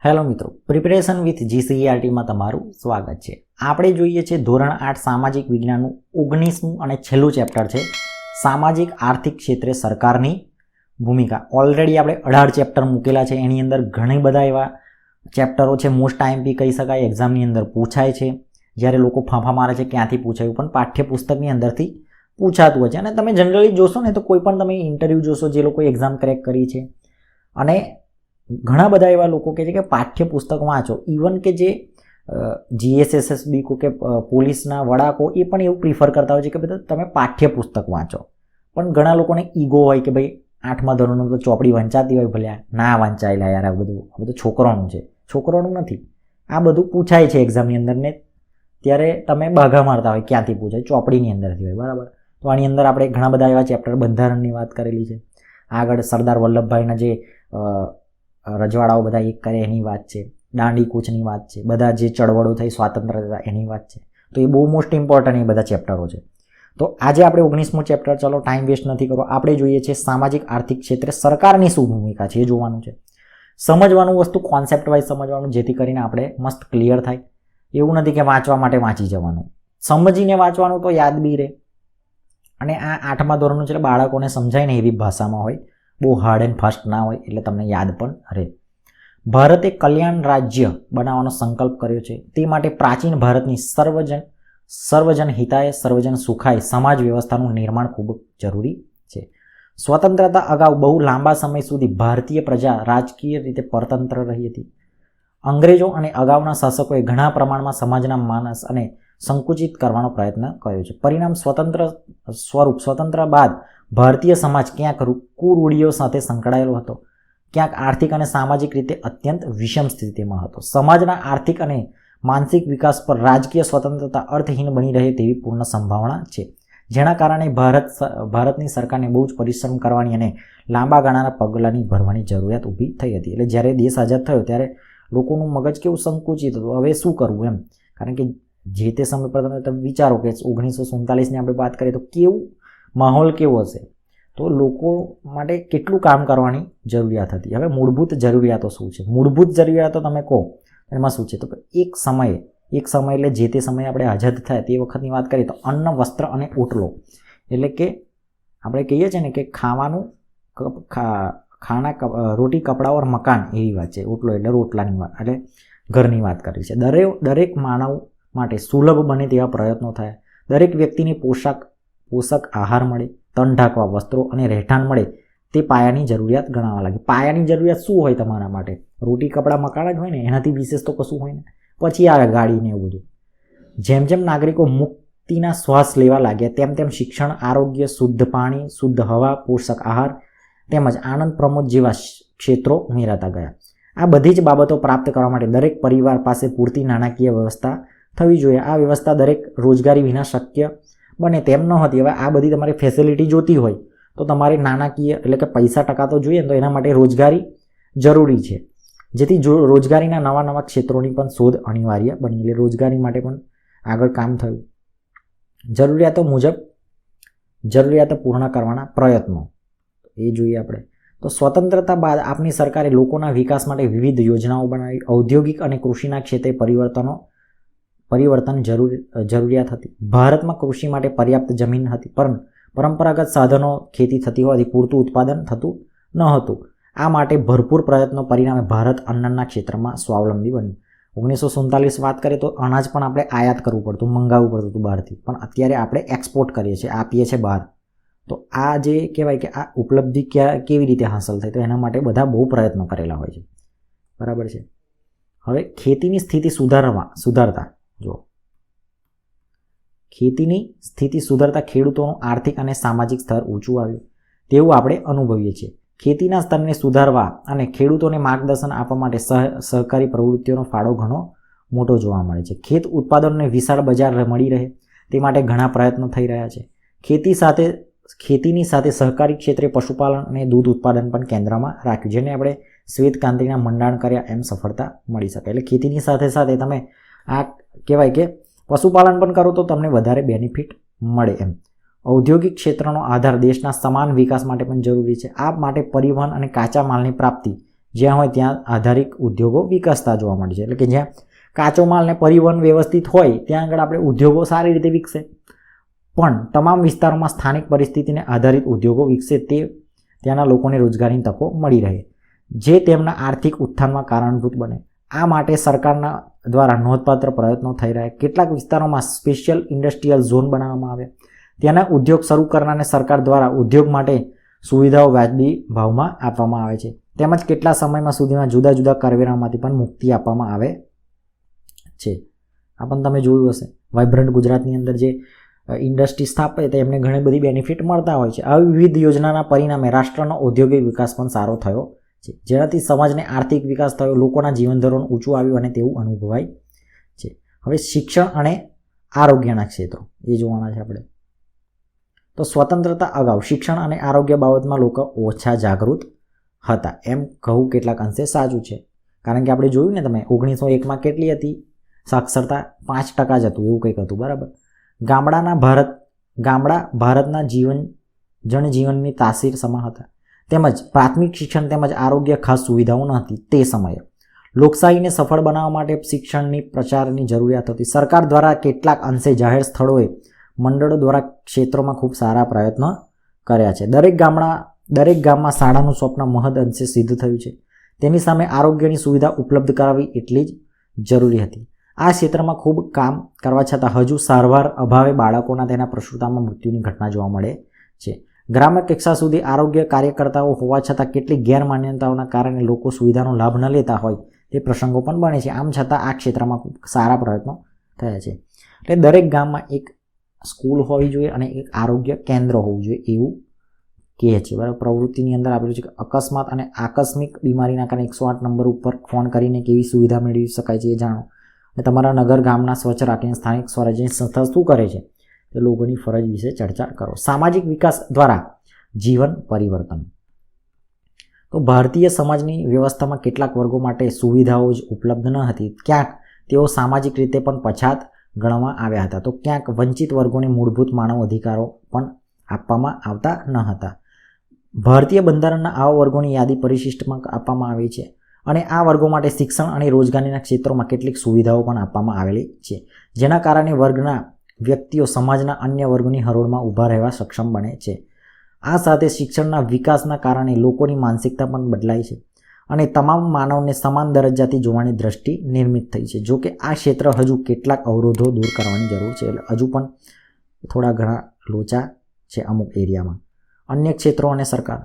Hello મિત્રો, preparation with જીસીઈઆરટીમાં તમારું સ્વાગત છે. આપણે જોઈએ છે ધોરણ 8 સામાજિક વિજ્ઞાનનું 19મું અને છેલ્લું ચેપ્ટર છે સામાજિક આર્થિક ક્ષેત્રે સરકારની ભૂમિકા. ઓલરેડી આપણે 18 ચેપ્ટર મૂકેલા છે. એની અંદર ઘણી બધા એવા ચેપ્ટરો છે, મોસ્ટ આઈએમપી કહી શકાય, એક્ઝામની અંદર પૂછાય છે. જ્યારે લોકો ફાંફા મારે છે ક્યાંથી પૂછાયું, પણ પાઠ્યપુસ્તકની અંદરથી પૂછાતું હોય છે. અને તમે જનરલી જોશો ને તો કોઈ પણ તમે ઇન્ટરવ્યૂ જોશો જે લોકોએ એક્ઝામ ક્રેક કરી છે, અને ઘણા બધા એવા લોકો કહે છે કે પાઠ્યપુસ્તક વાંચો. ઇવન કે જે જીએસએસએસબી કો કે પોલીસના વડાકો એ પણ એવું પ્રિફર કરતા હોય છે કે બધા તમે પાઠ્યપુસ્તક વાંચો. પણ ઘણા લોકોને ઈગો હોય કે ભાઈ 8મા ધોરણનું તો ચોપડી વંચાતી હોય, ભલે ના વંચાયેલા યાર, આ બધું છોકરોનું છે. છોકરોનું નથી, આ બધું પૂછાય છે એક્ઝામની અંદર ને ત્યારે તમે બાઘા મારતા હોય ક્યાંથી પૂછાય, ચોપડીની અંદરથી હોય. બરાબર. તો આની અંદર આપણે ઘણા બધા એવા ચેપ્ટર, બંધારણની વાત કરેલી છે. આગળ સરદાર વલ્લભભાઈના જે રજવાડાઓ બધા એક કરે એની વાત છે, દાંડી કૂચની વાત છે, બધા જે ચળવળો થઈ સ્વાતંત્રતા એની વાત છે. તો એ બહુ મોસ્ટ ઇમ્પોર્ટન્ટ એ બધા ચેપ્ટરો છે. તો આજે આપણે 19મું ચેપ્ટર, ચલો ટાઈમ વેસ્ટ નથી કરવો, આપણે જોઈએ છે સામાજિક આર્થિક ક્ષેત્રે સરકારની શું ભૂમિકા છે એ જોવાનું છે. સમજવાનું, વસ્તુ કોન્સેપ્ટ વાઇઝ સમજવાનું, જેથી કરીને આપણે મસ્ત ક્લિયર થાય. એવું નથી કે વાંચવા માટે વાંચી જવાનું, સમજીને વાંચવાનું તો યાદ બી રહે. અને આ 8મા ધોરણનું છે, બાળકોને સમજાય ને એવી ભાષામાં હોય, બહુ હાર્ડ એન્ડ ફાસ્ટ ના હોય, એટલે તમને યાદ પણ રહે. ભારતે કલ્યાણ રાજ્ય બનાવવાનો સંકલ્પ કર્યો છે. તે માટે પ્રાચીન ભારતની સર્વજન હિતાય સર્વજન સુખાય સમાજ વ્યવસ્થાનું નિર્માણ ખૂબ જરૂરી છે. સ્વતંત્રતા અગાઉ બહુ લાંબા સમય સુધી ભારતીય પ્રજા રાજકીય રીતે પરતંત્ર રહી હતી. અંગ્રેજો અને અગાઉના શાસકોએ ઘણા પ્રમાણમાં સમાજના માનસ અને સંકુચિત કરવાનો પ્રયત્ન કર્યો છે. પરિણામ સ્વતંત્ર બાદ ભારતીય સમાજ ક્યાંક કુરૂઢીઓ સાથે સંકળાયેલો હતો, ક્યાંક આર્થિક અને સામાજિક રીતે અત્યંત વિષમ સ્થિતિમાં હતો. સમાજના આર્થિક અને માનસિક વિકાસ પર રાજકીય સ્વતંત્રતા અર્થહીન બની રહે તેવી પૂર્ણ સંભાવના છે, જેના કારણે ભારતની સરકારને બહુ જ પરિશ્રમ કરવાની અને લાંબા ગાળાના પગલાંની ભરવાની જરૂરિયાત ઊભી થઈ હતી. એટલે જ્યારે દેશ આઝાદ થયો ત્યારે લોકોનું મગજ કેવું સંકુચિત હતું, હવે શું કરવું એમ. કારણ કે જે તે સમય પર તમે વિચારો કે 1947ની આપણે વાત કરીએ તો કેવું માહોલ કેવો હશે, તો લોકો માટે કેટલું કામ કરવાની જરૂરિયાત હતી. હવે મૂળભૂત જરૂરિયાતો શું છે? મૂળભૂત જરૂરિયાતો તમે કહો એમાં શું છે? તો એક સમય એટલે જે તે સમયે આપણે આઝાદ થયા તે વખતની વાત કરીએ તો અન્ન, વસ્ત્ર અને ઓટલો, એટલે કે આપણે કહીએ છીએ ને કે ખાવાનું, રોટી, કપડા ઓર મકાન, એવી વાત છે. ઓટલો એટલે રોટલાની વાત, એટલે ઘરની વાત કરી છે. દરેક માનવ માટે સુલભ બને તેવા પ્રયત્નો થયા. દરેક વ્યક્તિને પોષક આહાર મળે, તન ઢાંકવા વસ્ત્રો અને રહેઠાણ મળે, તે પાયાની જરૂરિયાત ગણાવવા લાગી. પાયાની જરૂરિયાત શું હોય તમારા માટે? રોટી, કપડાં, મકાન જ હોય ને, એનાથી વિશેષ તો કશું હોય ને. પછી આવે ગાડીને એવું બધું. જેમ જેમ નાગરિકો મુક્તિના શ્વાસ લેવા લાગ્યા તેમ શિક્ષણ, આરોગ્ય, શુદ્ધ પાણી, શુદ્ધ હવા, પોષક આહાર તેમજ આનંદ પ્રમોદ જેવા ક્ષેત્રો ઉમેરાતા ગયા. આ બધી જ બાબતો પ્રાપ્ત કરવા માટે દરેક પરિવાર પાસે પૂરતી નાણાકીય વ્યવસ્થા થવી જોઈએ. આ વ્યવસ્થા દરેક રોજગારી વિના શક્ય બને તેમ ન હતી. હવે આ બધી તમારે ફેસિલિટી જોતી હોય તો તમારે નાણાકીય એટલે કે પૈસા ટકા તો જોઈએ, તો એના માટે રોજગારી જરૂરી છે. જેથી રોજગારીના નવા ક્ષેત્રોની પણ શોધ અનિવાર્ય બની. એટલે રોજગારી માટે પણ આગળ કામ થયું. જરૂરિયાતો પૂર્ણ કરવાના પ્રયત્નો એ જોઈએ આપણે. તો સ્વતંત્રતા બાદ આપની સરકારે લોકોના વિકાસ માટે વિવિધ યોજનાઓ બનાવી. ઔદ્યોગિક અને કૃષિના ક્ષેત્રે પરિવર્તન જરૂરિયાત હતી. ભારતમાં કૃષિ માટે પર્યાપ્ત જમીન હતી, પરંતુ પરંપરાગત સાધનો ખેતી થતી હોવાથી પૂરતું ઉત્પાદન થતું ન હતું. આ માટે ભરપૂર પ્રયત્નો પરિણામે ભારત અન્નના ક્ષેત્રમાં સ્વાવલંબી બન્યું. 1947 વાત કરીએ તો અનાજ પણ આપણે આયાત કરવું પડતું, મંગાવવું પડતું હતું બહારથી, પણ અત્યારે આપણે એક્સપોર્ટ કરીએ છીએ, આપીએ છીએ બહાર. તો આ જે કહેવાય કે આ ઉપલબ્ધિ કેવી રીતે હાંસલ થઈ, તો એના માટે બધા બહુ પ્રયત્નો કરેલા હોય છે. બરાબર છે. હવે ખેતીની સ્થિતિ સુધારતા જો ખેતીની સ્થિતિ સુધારતા ખેડૂતોનું આર્થિક અને સામાજિક સ્તર ઊંચું આવ્યું તેવું આપણે અનુભવીએ છીએ. ખેતીના સ્તરને સુધારવા અને ખેડૂતોને માર્ગદર્શન આપવા માટે સહકારી પ્રવૃત્તિઓનો ફાળો ઘણો મોટો જોવા મળે છે. ખેત ઉત્પાદનોને વિશાળ બજાર મળી રહે તે માટે ઘણા પ્રયત્નો થઈ રહ્યા છે. ખેતીની સાથે સહકારી ક્ષેત્રે પશુપાલન અને દૂધ ઉત્પાદન પણ કેન્દ્રમાં રાખ્યું, જેને આપણે શ્વેત ક્રાંતિના મંડાણ કર્યા એમ સફળતા મળી શકે. એટલે ખેતીની સાથે સાથે તમે આ કહેવાય કે પશુપાલન પણ કરો તો તમને વધારે બેનિફિટ મળે એમ. ઔદ્યોગિક ક્ષેત્રનો આધાર દેશના સમાન વિકાસ માટે પણ જરૂરી છે. આ માટે પરિવહન અને કાચા માલની પ્રાપ્તિ જ્યાં હોય ત્યાં આધારિત ઉદ્યોગો વિકસતા જોવા મળે છે. એટલે કે જ્યાં કાચો માલ ને પરિવહન વ્યવસ્થિત હોય ત્યાં આગળ આપણે ઉદ્યોગો સારી રીતે વિકસે, પણ તમામ વિસ્તારોમાં સ્થાનિક પરિસ્થિતિને આધારિત ઉદ્યોગો વિકસે તે ત્યાંના લોકોને રોજગારીની તકો મળી રહે, જે તેમના આર્થિક ઉત્થાનમાં કારણભૂત બને. આ માટે સરકારના દ્વારા નોંધપાત્ર પ્રયત્નો થઈ રહ્યા. કેટલાક વિસ્તારોમાં સ્પેશિયલ ઇન્ડસ્ટ્રીયલ ઝોન બનાવવામાં આવે, ત્યાંના ઉદ્યોગ શરૂ કરનારને સરકાર દ્વારા ઉદ્યોગ માટે સુવિધાઓ વાજબી ભાવમાં આપવામાં આવે છે, તેમજ કેટલા સમયમાં સુધીમાં જુદા જુદા કરવેરામાંથી પણ મુક્તિ આપવામાં આવે છે. આ પણ તમે જોયું હશે, વાઇબ્રન્ટ ગુજરાતની અંદર જે ઇન્ડસ્ટ્રી સ્થાપે તો એમને ઘણી બધી બેનિફિટ મળતા હોય છે. આવી વિવિધ યોજનાના પરિણામે રાષ્ટ્રનો ઔદ્યોગિક વિકાસ પણ સારો થયો છે, જેનાથી સમાજને આર્થિક વિકાસ થયો, લોકોના જીવન ધોરણ ઊંચું આવ્યું અને તેવું અનુભવાય છે. હવે શિક્ષણ અને આરોગ્યના ક્ષેત્રો એ જોવાના છે આપણે. તો સ્વતંત્રતા અગાઉ શિક્ષણ અને આરોગ્ય બાબતમાં લોકો ઓછા જાગૃત હતા એમ કહું કેટલાક અંશે સાચું છે, કારણ કે આપણે જોયું ને તમે 1901માં કેટલી હતી સાક્ષરતા? 5% જ હતું, એવું કંઈક હતું, બરાબર. ગામડા ભારતના જનજીવનની તાસીર સમા હતા, તેમજ પ્રાથમિક શિક્ષણ તેમજ આરોગ્ય ખાસ સુવિધાઓ ન હતી. તે સમયે લોકશાહીને સફળ બનાવવા માટે શિક્ષણની પ્રચારની જરૂરિયાત હતી. સરકાર દ્વારા કેટલાક અંશે જાહેર સ્થળોએ મંડળો દ્વારા ક્ષેત્રોમાં ખૂબ સારા પ્રયત્નો કર્યા છે. દરેક ગામમાં શાળાનું સ્વપ્ન મહદ અંશે સિદ્ધ થયું છે. તેની સામે આરોગ્યની સુવિધા ઉપલબ્ધ કરાવવી એટલી જ જરૂરી હતી. આ ક્ષેત્રમાં ખૂબ કામ કરવા છતાં હજુ સારવાર અભાવે બાળકોના તેના પ્રસૂતામાં મૃત્યુની ઘટના જોવા મળે છે. ગ્રામ્ય કક્ષા સુધી આરોગ્ય કાર્યકર્તાઓ હોવા છતાં કેટલીક ગેરમાન્યતાઓના કારણે લોકો સુવિધાનો લાભ ન લેતા હોય તે પ્રસંગો પણ બને છે. આમ છતાં આ ક્ષેત્રમાં ખૂબ સારા પ્રયત્નો થયા છે. એટલે દરેક ગામમાં એક સ્કૂલ હોવી જોઈએ અને એક આરોગ્ય કેન્દ્ર હોવું જોઈએ એવું કહે છે, બરાબર. પ્રવૃત્તિની અંદર આપેલું છે કે અકસ્માત અને આકસ્મિક બીમારીના કારણે 108 નંબર ઉપર ફોન કરીને કેવી સુવિધા મેળવી શકાય છે એ જાણો. અને તમારા નગર ગામના સ્વચ્છ રાખીને સ્થાનિક સ્વરાજ્યની સંસ્થા શું કરે છે તે લોકોની ફરજ વિશે ચર્ચા કરો. સામાજિક વિકાસ દ્વારા જીવન પરિવર્તન. તો ભારતીય સમાજની વ્યવસ્થામાં કેટલાક વર્ગો માટે સુવિધાઓ જ ઉપલબ્ધ ન હતી. ક્યાંક તેઓ સામાજિક રીતે પણ પછાત ગણવામાં આવ્યા હતા, તો ક્યાંક વંચિત વર્ગોને મૂળભૂત માનવ અધિકારો પણ આપવામાં આવતા ન હતા. ભારતીય બંધારણના આવા વર્ગોની યાદી પરિશિષ્ટમાં આપવામાં આવી છે અને આ વર્ગો માટે શિક્ષણ અને રોજગારીના ક્ષેત્રોમાં કેટલીક સુવિધાઓ પણ આપવામાં આવેલી છે, જેના કારણે વર્ગના વ્યક્તિઓ સમાજના અન્ય વર્ગોની હરોળમાં ઊભા રહેવા સક્ષમ બને છે. આ સાથે શિક્ષણના વિકાસના કારણે લોકોની માનસિકતા પણ બદલાઈ છે અને તમામ માનવને સમાન દરજ્જાથી જોવાની દ્રષ્ટિ નિર્મિત થઈ છે. જો કે આ ક્ષેત્ર હજુ કેટલાક અવરોધો દૂર કરવાની જરૂર છે, એટલે હજુ પણ થોડા ઘણા લોચા છે અમુક એરિયામાં. અન્ય ક્ષેત્રો અને સરકાર.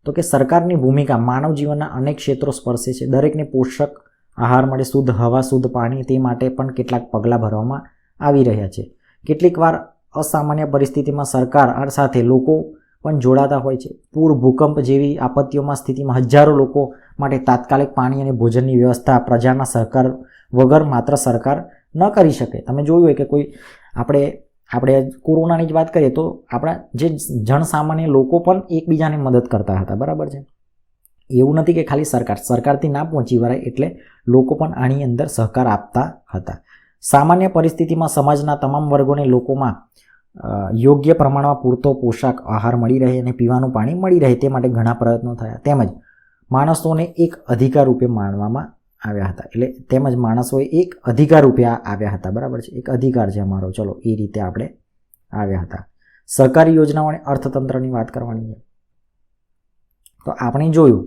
તો કે સરકારની ભૂમિકા માનવ જીવનના અનેક ક્ષેત્રો સ્પર્શે છે. દરેકને પોષક આહાર મળે, શુદ્ધ હવા, શુદ્ધ પાણી, તે માટે પણ કેટલાક પગલાં ભરવામાં આવી રહ્યા છે. કેટલીક વાર અસામાન્ય પરિસ્થિતિમાં સરકાર સાથે લોકો પણ જોડાતા હોય છે. પૂર, ભૂકંપ જેવી આપત્તિઓમાં સ્થિતિમાં હજારો લોકો માટે તાત્કાલિક પાણી અને ભોજનની વ્યવસ્થા પ્રજાના સહકાર વગર માત્ર સરકાર ન કરી શકે. તમે જોયું હોય કે કોઈ આપણે કોરોનાની જ વાત કરીએ તો આપણા જે જનસામાન્ય લોકો પણ એકબીજાને મદદ કરતા હતા, બરાબર છે. એવું નથી કે ખાલી સરકારથી ના પહોંચી વળાય, એટલે લોકો પણ આની અંદર સહકાર આપતા હતા. સામાન્ય પરિસ્થિતિમાં સમાજના તમામ વર્ગોને લોકોમાં યોગ્ય પ્રમાણમાં પૂરતો પોષક આહાર મળી રહે અને પીવાનું પાણી મળી રહે તે માટે ઘણા પ્રયત્નો થયા. તેમજ માણસોને એક અધિકાર રૂપે માનવામાં આવ્યા હતા, એટલે તેમજ માણસોએ એક અધિકાર રૂપે આવ્યા હતા, બરાબર છે. એક અધિકાર છે અમારો, ચલો એ રીતે આપણે આવ્યા હતા. સરકારી યોજનાઓ અને અર્થતંત્રની વાત કરવાની છે. તો આપણે જોયું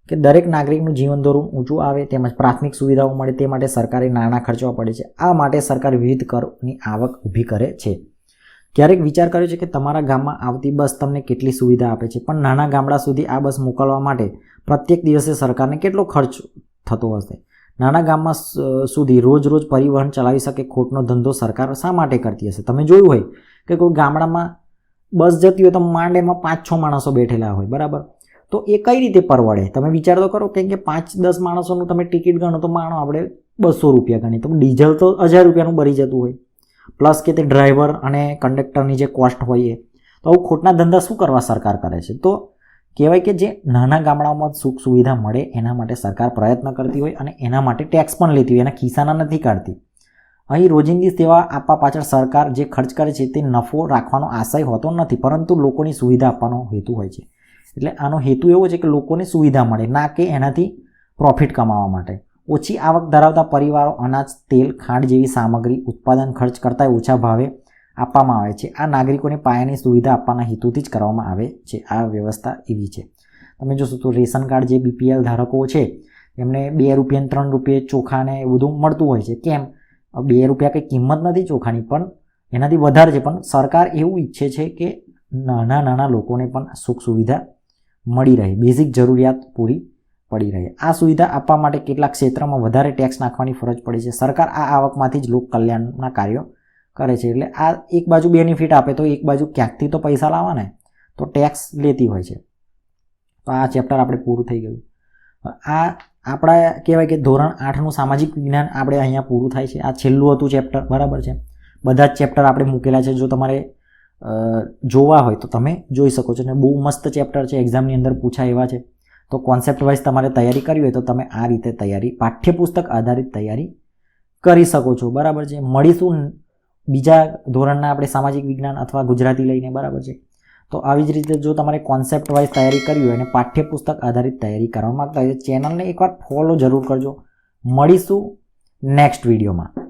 કે દરેક નાગરિકનું જીવન ધોરણ ઊંચું આવે તેમજ પ્રાથમિક સુવિધાઓ મળે તે માટે સરકારે નાણાં ખર્ચવા પડે છે. આ માટે સરકાર વિવિધ કરની આવક ઊભી કરે છે. ક્યારેક વિચાર કર્યો છે કે તમારા ગામમાં આવતી બસ તમને કેટલી સુવિધા આપે છે, પણ નાના ગામડા સુધી આ બસ મોકલવા માટે પ્રત્યેક દિવસે સરકારને કેટલો ખર્ચ થતો હશે? નાના ગામમાં સુધી રોજ પરિવહન ચલાવી શકે ખોટનો ધંધો સરકાર શા માટે કરતી હશે? તમે જોયું હોય કે કોઈ ગામડામાં બસ જતી હોય તો માંડેમાં 5-6 માણસો બેઠેલા હોય, બરાબર. તો એ કઈ રીતે પરવડે? તમે વિચાર તો કરો, કેમ કે 5-10 માણસોનું તમે ટિકિટ ગણો તો માણો આપણે 200 રૂપિયા ગણી, તો ડીઝલ તો 1000 રૂપિયાનું ભરી જતું હોય, પ્લસ કે તે ડ્રાઈવર અને કંડક્ટરની જે કોસ્ટ હોય એ. તો આવું ખોટના ધંધા શું કરવા સરકાર કરે છે? તો કહેવાય કે જે નાના ગામડાઓમાં સુખ સુવિધા મળે એના માટે સરકાર પ્રયત્ન કરતી હોય અને એના માટે ટેક્સ પણ લેતી હોય, એના ખિસ્સાના નથી કાઢતી. અહીં રોજિંદી સેવા આપવા પાછળ સરકાર જે ખર્ચ કરે છે તે નફો રાખવાનો આશય હોતો નથી, પરંતુ લોકોની સુવિધા આપવાનો હેતુ હોય છે. એટલે આનો હેતુ એવો છે કે લોકોને સુવિધા મળે, ના કે એનાથી પ્રોફિટ કમાવા માટે. ઓછી આવક ધરાવતા પરિવારો અનાજ, તેલ, ખાંડ જેવી સામગ્રી ઉત્પાદન ખર્ચ કરતાં ઓછા ભાવે આપવામાં આવે છે. આ નાગરિકોને પાયાની સુવિધા આપવાના હેતુથી જ કરવામાં આવે છે. આ વ્યવસ્થા એવી છે. તમે જોશો તો રેશન કાર્ડ જે BPL ધારકો છે એમને 2 રૂપિયા 3 રૂપિયા ચોખાને એ બધું મળતું હોય છે. કેમ? 2 રૂપિયા કંઈ કિંમત નથી ચોખાની, પણ એનાથી વધારે છે. પણ સરકાર એવું ઈચ્છે છે કે નાના લોકોને પણ સુખ સુવિધા મળી રહે, બેઝિક જરૂરિયાત પૂરી પડી રહે. આ સુવિધા આપવા માટે કેટલાક ક્ષેત્રમાં વધારે ટેક્સ નાખવાની ફરજ પડી છે. સરકાર આ આવકમાંથી જ લોક કલ્યાણના કાર્યો કરે છે. એટલે આ એક બાજુ બેનિફિટ આપે તો એક બાજુ ક્યાંકથી તો પૈસા લાવવા ને, તો ટેક્સ લેતી હોય છે. તો આ ચેપ્ટર આપણે પૂરું થઈ ગયું. આ આપણા કહેવાય કે ધોરણ 8નું સામાજિક વિજ્ઞાન આપણે અહીંયા પૂરું થાય છે. આ છેલ્લું હતું ચેપ્ટર, બરાબર છે. બધા જ ચેપ્ટર આપણે મૂકેલા છે. જો તમારે જોવા હોય તો તમે જોઈ શકો છો. અને બહુ મસ્ત ચેપ્ટર છે, એક્ઝામની અંદર પૂછાય એવા છે. તો કોન્સેપ્ટ વાઇઝ તમારે તૈયારી કરવી હોય તો તમે આ રીતે તૈયારી, પાઠ્યપુસ્તક આધારિત તૈયારી કરી શકો છો, બરાબર છે. મળીશું બીજા ધોરણના આપણે સામાજિક વિજ્ઞાન અથવા ગુજરાતી લઈને, બરાબર છે. તો આવી જ રીતે જો તમારે કોન્સેપ્ટ વાઇઝ તૈયારી કરવી હોય અને પાઠ્યપુસ્તક આધારિત તૈયારી કરવા માંગતા હોય તો ચેનલને એકવાર ફોલો જરૂર કરજો. મળીશું નેક્સ્ટ વિડીયોમાં.